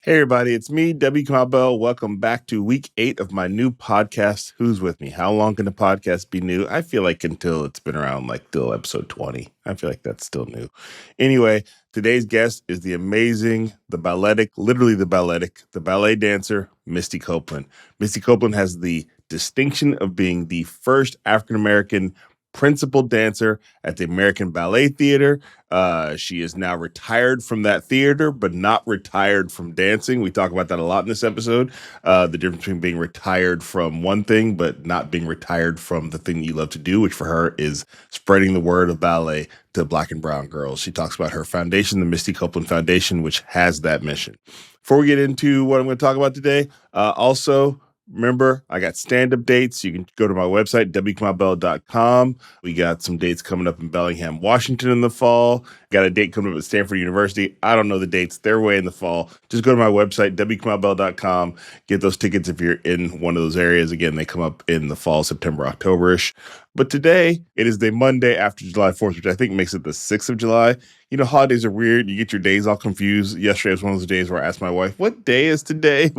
Hey everybody, it's me, Kamau Bell. Welcome back to week 8 of my new podcast, Who's With Me? How long can the podcast be new? I feel like until it's been around till episode 20. I feel like that's still new. Anyway, today's guest is the amazing, the balletic, literally the ballet dancer, Misty Copeland. Misty Copeland has the distinction of being the first African-American principal dancer at the American Ballet Theater. She is now retired from that theater, but not retired from dancing. We talk about that a lot in this episode. The difference between being retired from one thing, but not being retired from the thing that you love to do, which for her is spreading the word of ballet to Black and brown girls. She talks about her foundation, the Misty Copeland Foundation, which has that mission. Before we get into what I'm going to talk about today, also, remember, I got stand-up dates. You can go to my website, wkamaubell.com. We got some dates coming up in Bellingham, Washington in the fall. Got a date coming up at Stanford University. I don't know the dates. They're way in the fall. Just go to my website, wkamaubell.com. Get those tickets if you're in one of those areas. Again, they come up in the fall, September, October-ish. But today, it is the Monday after July 4th, which I think makes it the 6th of July. You know, holidays are weird. You get your days all confused. Yesterday was one of those days where I asked my wife, what day is today?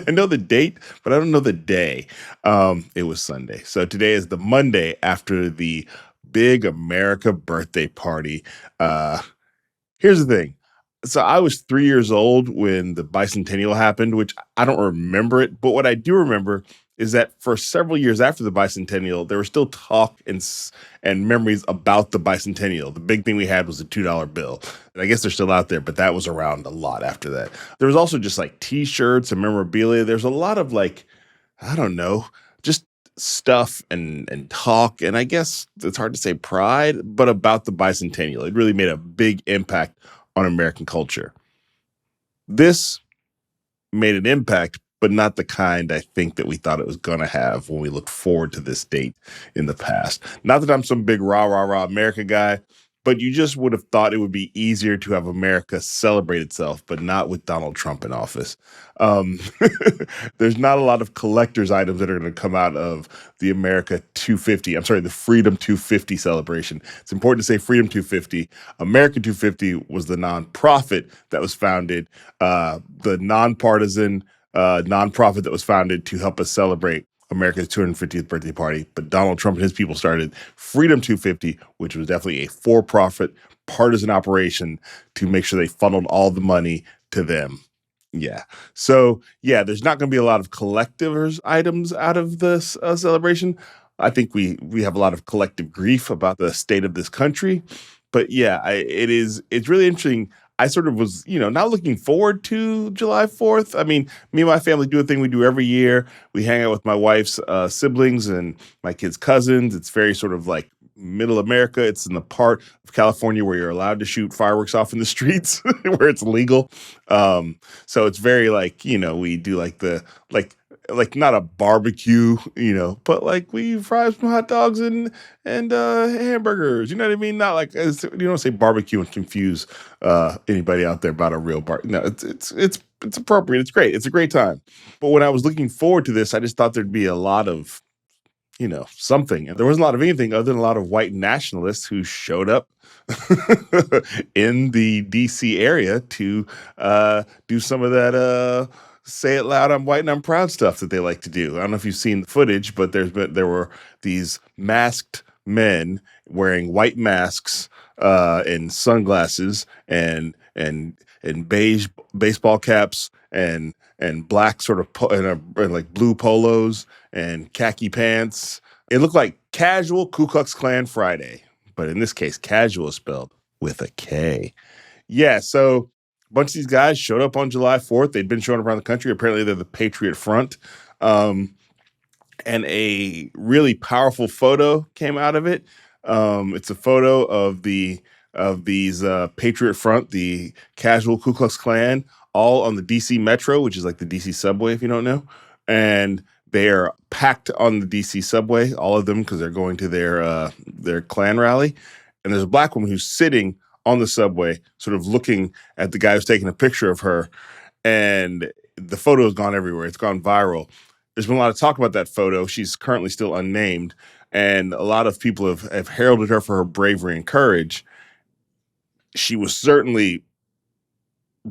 I know the date, but I don't know the day. It was Sunday. So today is the Monday after the big America birthday party. Here's the thing. So I was 3 years old when the Bicentennial happened, which I don't remember it. But what I do remember is that for several years after the Bicentennial, there was still talk and memories about the Bicentennial. The big thing we had was the $2 bill. And I guess they're still out there, but that was around a lot after that. There was also just T-shirts and memorabilia. There's a lot of I don't know, just stuff and talk. And I guess it's hard to say pride, but about the Bicentennial. It really made a big impact on American culture. This made an impact, but not the kind I think that we thought it was going to have when we looked forward to this date in the past. Not that I'm some big rah, rah, rah America guy, but you just would have thought it would be easier to have America celebrate itself, but not with Donald Trump in office. There's not a lot of collector's items that are going to come out of the the Freedom 250 celebration. It's important to say Freedom 250. America 250 was the nonprofit that was founded, the nonpartisan nonprofit that was founded to help us celebrate America's 250th birthday party. But Donald Trump and his people started Freedom 250, which was definitely a for-profit partisan operation to make sure they funneled all the money to them. Yeah. So, yeah, there's not going to be a lot of collector's items out of this celebration. I think we have a lot of collective grief about the state of this country. But yeah, it's really interesting. I sort of was, not looking forward to July 4th. I mean, me and my family do a thing we do every year. We hang out with my wife's siblings and my kids' cousins. It's very sort of middle America. It's in the part of California where you're allowed to shoot fireworks off in the streets, where it's legal. So it's very we do not a barbecue, but we fry some hot dogs and hamburgers. You know what I mean? Not you don't say barbecue and confuse anybody out there about a real bar. No, it's appropriate. It's great. It's a great time. But when I was looking forward to this, I just thought there'd be a lot of something. And there wasn't a lot of anything other than a lot of white nationalists who showed up in the DC area to do some of that say it loud, I'm white and I'm proud stuff that they like to do. I don't know if you've seen the footage, but there were these masked men wearing white masks and sunglasses and beige baseball caps and black sort of and blue polos and khaki pants. It looked like casual Ku Klux Klan Friday, but in this case, casual is spelled with a K. Yeah, so a bunch of these guys showed up on July 4th. They'd been showing up around the country. Apparently, they're the Patriot Front. And a really powerful photo came out of it. It's a photo of these Patriot Front, the Kasual Ku Klux Klan, all on the DC Metro, which is like the DC subway, if you don't know. And they are packed on the DC subway, all of them, because they're going to their Klan rally. And there's a black woman who's sitting on the subway, sort of looking at the guy who's taking a picture of her. And the photo has gone everywhere. It's gone viral. There's been a lot of talk about that photo. She's currently still unnamed. And a lot of people have heralded her for her bravery and courage. She was certainly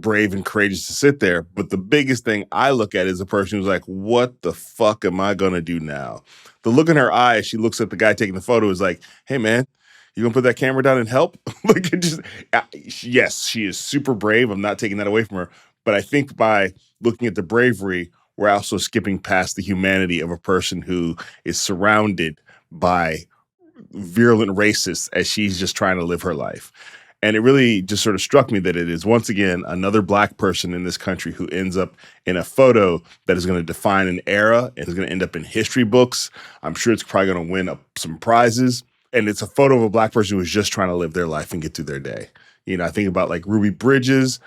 brave and courageous to sit there. But the biggest thing I look at is a person who's like, what the fuck am I going to do now? The look in her eye as she looks at the guy taking the photo is like, hey, man, you gonna put that camera down and help? Like, it just, yes, she is super brave. I'm not taking that away from her. But I think by looking at the bravery, we're also skipping past the humanity of a person who is surrounded by virulent racists as she's just trying to live her life. And it really just sort of struck me that it is, once again, another Black person in this country who ends up in a photo that is going to define an era and is going to end up in history books. I'm sure it's probably going to win some prizes. And it's a photo of a Black person who is just trying to live their life and get through their day. You know, I think about like Ruby Bridges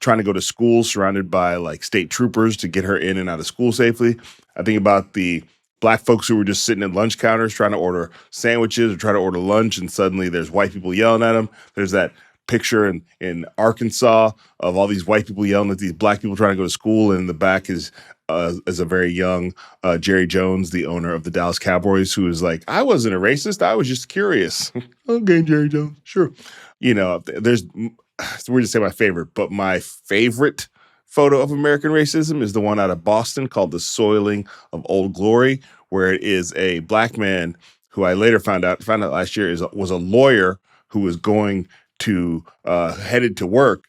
trying to go to school surrounded by like state troopers to get her in and out of school safely. I think about the Black folks who were just sitting at lunch counters trying to order sandwiches or try to order lunch, and suddenly there's white people yelling at them. There's that picture in Arkansas of all these white people yelling at these Black people trying to go to school, and in the back is a very young Jerry Jones, the owner of the Dallas Cowboys, who is like, I wasn't a racist, I was just curious. Okay, Jerry Jones, sure. You know, it's weird to say my favorite, but my favorite photo of American racism is the one out of Boston called The Soiling of Old Glory, where it is a Black man who I later found out last year was a lawyer who was going to headed to work,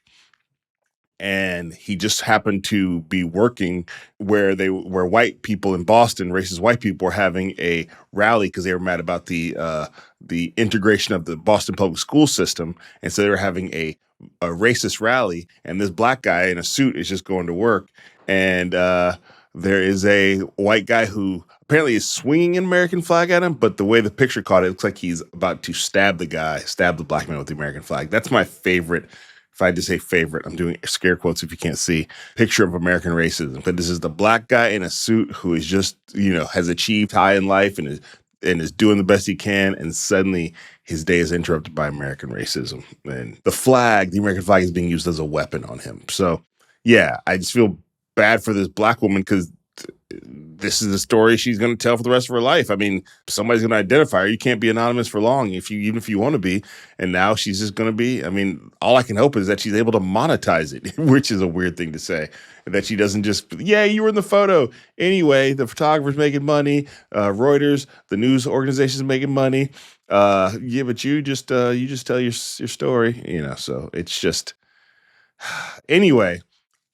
and he just happened to be working where white people in Boston, racist white people, were having a rally because they were mad about the integration of the Boston public school system, and so they were having a racist rally, and this Black guy in a suit is just going to work, and there is a white guy who apparently is swinging an American flag at him, but the way the picture caught it looks like he's about to stab the Black man with the American flag. That's my favorite. If I had to say favorite, I'm doing scare quotes if you can't see, picture of American racism. But this is the Black guy in a suit who is just, has achieved high in life and is doing the best he can, and suddenly his day is interrupted by American racism. And the American flag is being used as a weapon on him. So, yeah, I just feel bad for this Black woman because this is the story she's going to tell for the rest of her life. I mean, somebody's going to identify her. You can't be anonymous for long even if you want to be. And now she's just going to be, I mean, all I can hope is that she's able to monetize it, which is a weird thing to say. And that she doesn't just, yeah, you were in the photo. Anyway, the photographer's making money. Reuters, the news organization's making money. Yeah, but you just tell your story, so it's just, anyway,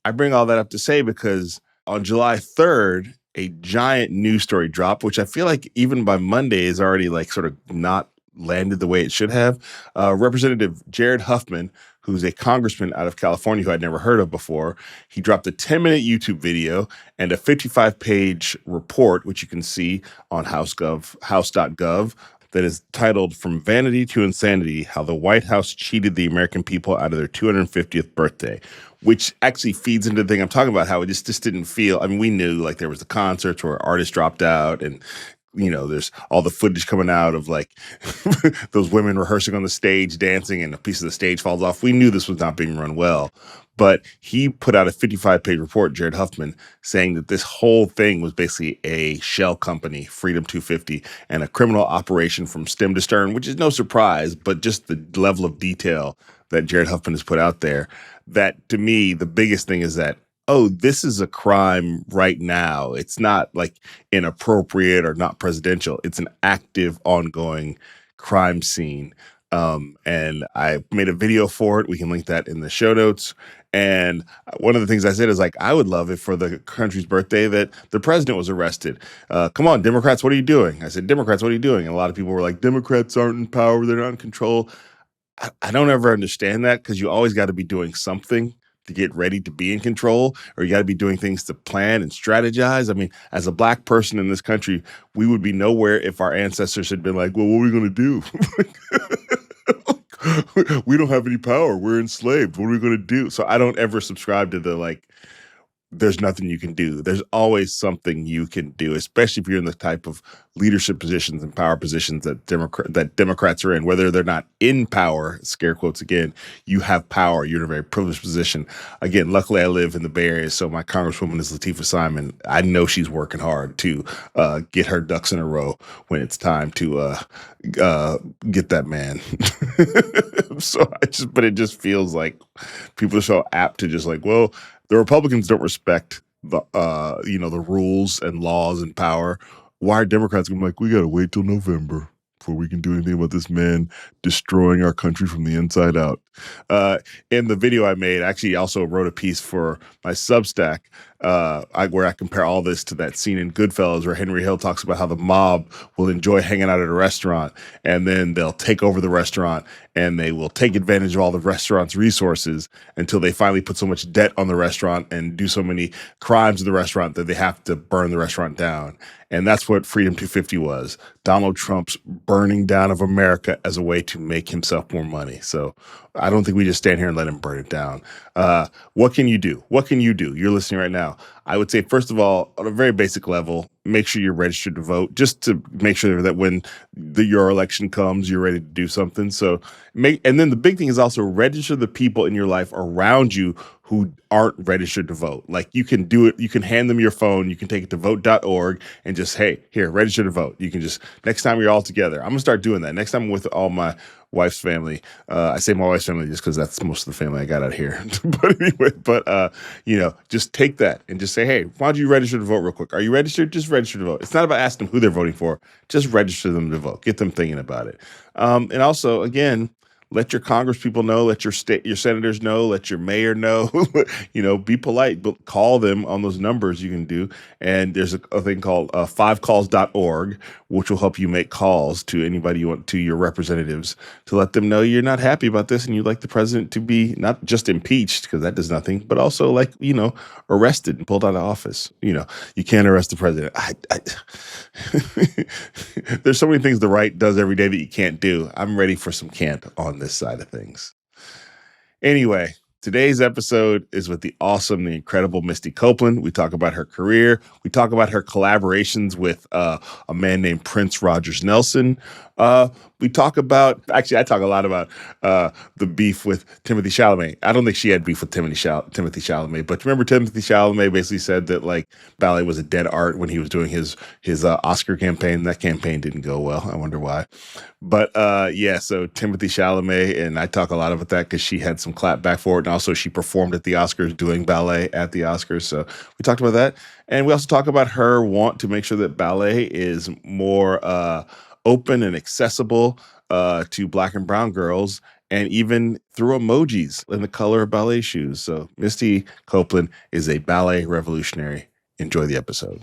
I bring all that up to say because on July 3rd, a giant news story dropped, which I feel like even by Monday is already like sort of not landed the way it should have. Representative Jared Huffman, who's a congressman out of California who I'd never heard of before, he dropped a 10-minute YouTube video and a 55-page report, which you can see on house.gov, that is titled From Vanity to Insanity, How the White House Cheated the American People Out of Their 250th Birthday, which actually feeds into the thing I'm talking about, how it just didn't feel, I mean, we knew like there was the concerts where artists dropped out and, there's all the footage coming out of like those women rehearsing on the stage, dancing, and a piece of the stage falls off. We knew this was not being run well. But he put out a 55-page report, Jared Huffman, saying that this whole thing was basically a shell company, Freedom 250, and a criminal operation from stem to stern, which is no surprise, but just the level of detail that Jared Huffman has put out there, that to me, the biggest thing is that, oh, this is a crime right now. It's not like inappropriate or not presidential. It's an active, ongoing crime scene. And I made a video for it. We can link that in the show notes. And one of the things I said is like, I would love it for the country's birthday that the president was arrested. Come on, Democrats, what are you doing? I said, Democrats, what are you doing? And a lot of people were like, Democrats aren't in power. They're not in control. I don't ever understand that because you always got to be doing something to get ready to be in control, or you got to be doing things to plan and strategize. I mean, as a Black person in this country, we would be nowhere if our ancestors had been like, well, what are we going to do? We don't have any power. We're enslaved. What are we going to do? So I don't ever subscribe to the like, there's nothing you can do. There's always something you can do, especially if you're in the type of leadership positions and power positions that Democrats are in. Whether they're not in power, scare quotes again, you have power. You're in a very privileged position. Again, luckily I live in the Bay Area, so my Congresswoman is Latifah Simon. I know she's working hard to get her ducks in a row when it's time to get that man. But it just feels like people are so apt to just like, well, the Republicans don't respect the rules and laws and power. Why are Democrats going to be like, we got to wait till November before we can do anything about this man destroying our country from the inside out? In the video I made, I actually also wrote a piece for my Substack where I compare all this to that scene in Goodfellas where Henry Hill talks about how the mob will enjoy hanging out at a restaurant and then they'll take over the restaurant and they will take advantage of all the restaurant's resources until they finally put so much debt on the restaurant and do so many crimes in the restaurant that they have to burn the restaurant down. And that's what Freedom 250 was. Donald Trump's burning down of America as a way to make himself more money. So I don't think we just stand here and let him burn it down. What can you do? What can you do? You're listening right now. I would say, first of all, on a very basic level, make sure you're registered to vote, just to make sure that when your election comes, you're ready to do something. And then the big thing is also register the people in your life around you who aren't registered to vote. Like, you can do it. You can hand them your phone. You can take it to vote.org and just, hey, here, register to vote. You can just, next time you're all together, I'm going to start doing that. Next time I'm with all my wife's family. I say my wife's family just because that's most of the family I got out here. But anyway, just take that and just say, hey, why don't you register to vote real quick? Are you registered? Just register to vote. It's not about asking them who they're voting for. Just register them to vote. Get them thinking about it. And also, again, let your Congress people know, let your senators know, let your mayor know, be polite, but call them on those numbers you can do. And there's a thing called 5calls.org, which will help you make calls to anybody you want, to your representatives, to let them know you're not happy about this and you'd like the president to be not just impeached, because that does nothing, but also arrested and pulled out of office. You can't arrest the president. There's so many things the right does every day that you can't do. I'm ready for some can't on this side of things. Anyway, today's episode is with the awesome, the incredible Misty Copeland. We talk about her career. We talk about her collaborations with a man named Prince Rogers Nelson. We talk about, actually, I talk a lot about the beef with Timothy Chalamet. I don't think she had beef with Timothy Chalamet, but remember Timothy Chalamet basically said that ballet was a dead art when he was doing his Oscar campaign. That campaign didn't go well. I wonder why. But so Timothy Chalamet, and I talk a lot about that because she had some clap back for it. And also she performed at the Oscars doing ballet at the Oscars. So we talked about that. And we also talk about her want to make sure that ballet is more open and accessible to Black and brown girls, and even through emojis in the color of ballet shoes. So Misty Copeland is a ballet revolutionary. Enjoy the episode.